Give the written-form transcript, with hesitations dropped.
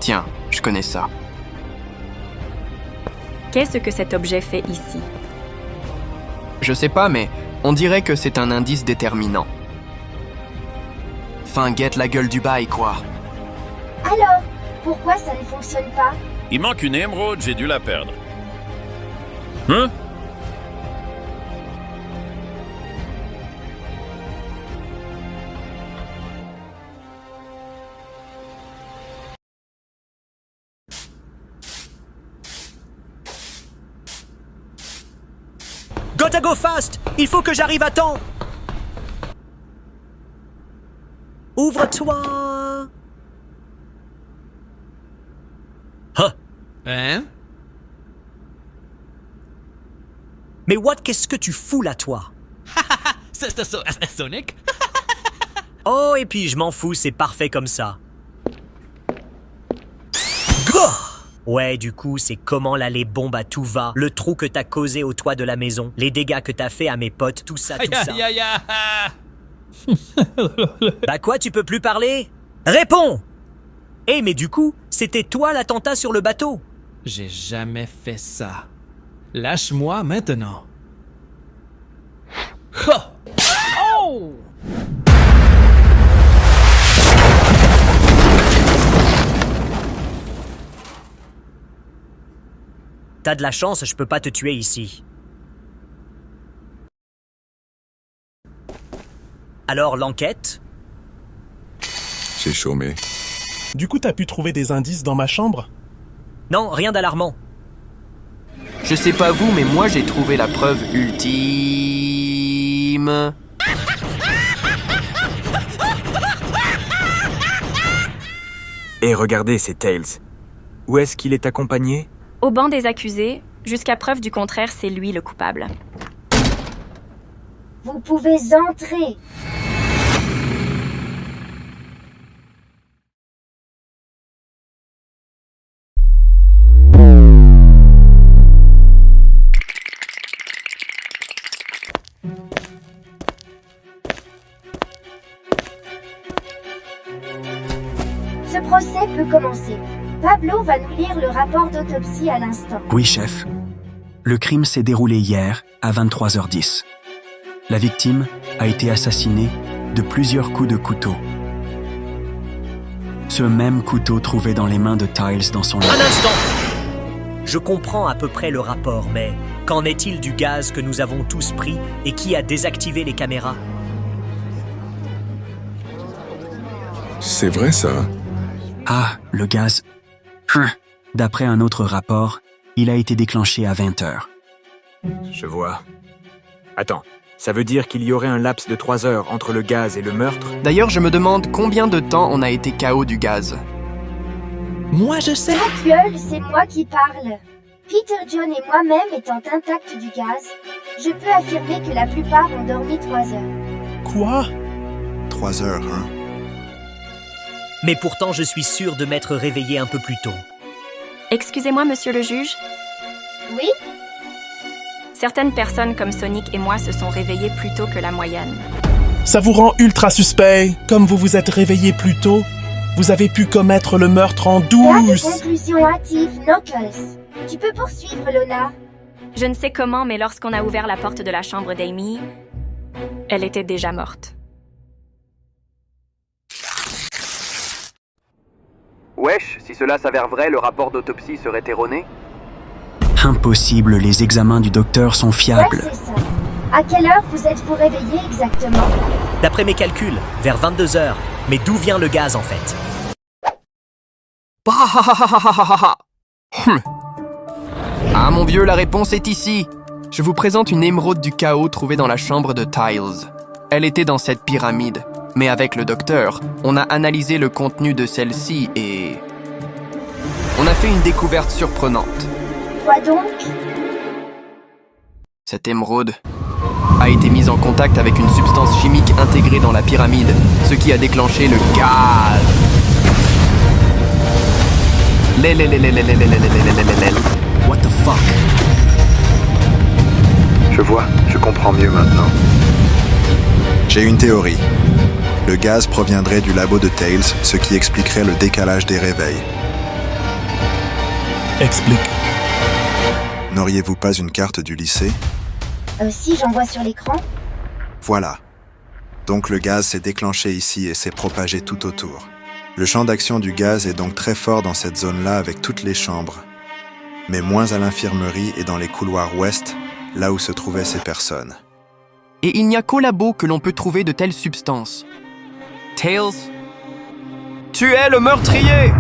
Tiens, je connais ça. Qu'est-ce que cet objet fait ici? Je sais pas, mais on dirait que c'est un indice déterminant. Fin, guette la gueule du bail, quoi. Alors, pourquoi ça ne fonctionne pas? Il manque une émeraude, j'ai dû la perdre. Hein? Gotta go fast! Il faut que j'arrive à temps! Ouvre-toi! Hein? Mais what, qu'est-ce que tu fous là, toi? C'est Sonic? Oh, et puis je m'en fous, c'est parfait comme ça. Go! Ouais, du coup, c'est comment là les bombes à tout va, le trou que t'as causé au toit de la maison, les dégâts que t'as fait à mes potes, tout ça, tout ça. Aïe, aïe, aïe. Bah quoi, tu peux plus parler? Réponds! Eh, mais du coup, c'était toi l'attentat sur le bateau. J'ai jamais fait ça. Lâche-moi maintenant. Ha! Oh! T'as de la chance, je peux pas te tuer ici. Alors, l'enquête? J'ai chômé. Du coup, t'as pu trouver des indices dans ma chambre? Non, rien d'alarmant. Je sais pas vous, mais moi j'ai trouvé la preuve ultime. Et regardez, c'est Tails. Où est-ce qu'il est accompagné? Au banc des accusés, jusqu'à preuve du contraire, c'est lui le coupable. Vous pouvez entrer. Ce procès peut commencer. Pablo va nous lire le rapport d'autopsie à l'instant. Oui, chef. Le crime s'est déroulé hier à 23h10. La victime a été assassinée de plusieurs coups de couteau. Ce même couteau trouvé dans les mains de Tiles dans son lit. Un instant! Je comprends à peu près le rapport, mais qu'en est-il du gaz que nous avons tous pris et qui a désactivé les caméras? C'est vrai, ça? Ah, le gaz. D'après un autre rapport, il a été déclenché à 20h. Je vois. Attends, ça veut dire qu'il y aurait un laps de 3 heures entre le gaz et le meurtre? D'ailleurs, je me demande combien de temps on a été KO du gaz. Moi, je sais. Ta gueule, c'est moi qui parle. Peter, John et moi-même étant intacts du gaz, je peux affirmer que la plupart ont dormi 3 heures. Quoi? 3 heures, hein? Mais pourtant, je suis sûr de m'être réveillé un peu plus tôt. Excusez-moi, monsieur le juge. Oui? Certaines personnes comme Sonic et moi se sont réveillées plus tôt que la moyenne. Ça vous rend ultra suspect. Comme vous vous êtes réveillé plus tôt, vous avez pu commettre le meurtre en Pas de douce. conclusion hâtive, Knuckles. Tu peux poursuivre, Lona. Je ne sais comment, mais lorsqu'on a ouvert la porte de la chambre d'Amy, elle était déjà morte. Wesh, si cela s'avère vrai, le rapport d'autopsie serait erroné? Impossible, les examens du docteur sont Ouais, fiables. c'est ça. À quelle heure vous êtes-vous réveillé exactement? D'après mes calculs, vers 22h. Mais d'où vient le gaz, en fait? Ah mon vieux, la réponse est ici. Je vous présente une émeraude du chaos trouvée dans la chambre de Tiles. Elle était dans cette pyramide, mais avec le docteur, on a analysé le contenu de celle-ci et... on a fait une découverte surprenante. Quoi donc? Cette émeraude a été mise en contact avec une substance chimique intégrée dans la pyramide, ce qui a déclenché le gaz. What the fuck? Je vois, je comprends mieux maintenant. J'ai une théorie. Le gaz proviendrait du labo de Tails, ce qui expliquerait le décalage des réveils. Explique. N'auriez-vous pas une carte du lycée? Si, j'en vois sur l'écran. Voilà. Donc le gaz s'est déclenché ici et s'est propagé tout autour. Le champ d'action du gaz est donc très fort dans cette zone-là avec toutes les chambres, mais moins à l'infirmerie et dans les couloirs ouest, là où se trouvaient ces personnes. Et il n'y a qu'au labo que l'on peut trouver de telles substances. Tails, tu es le meurtrier!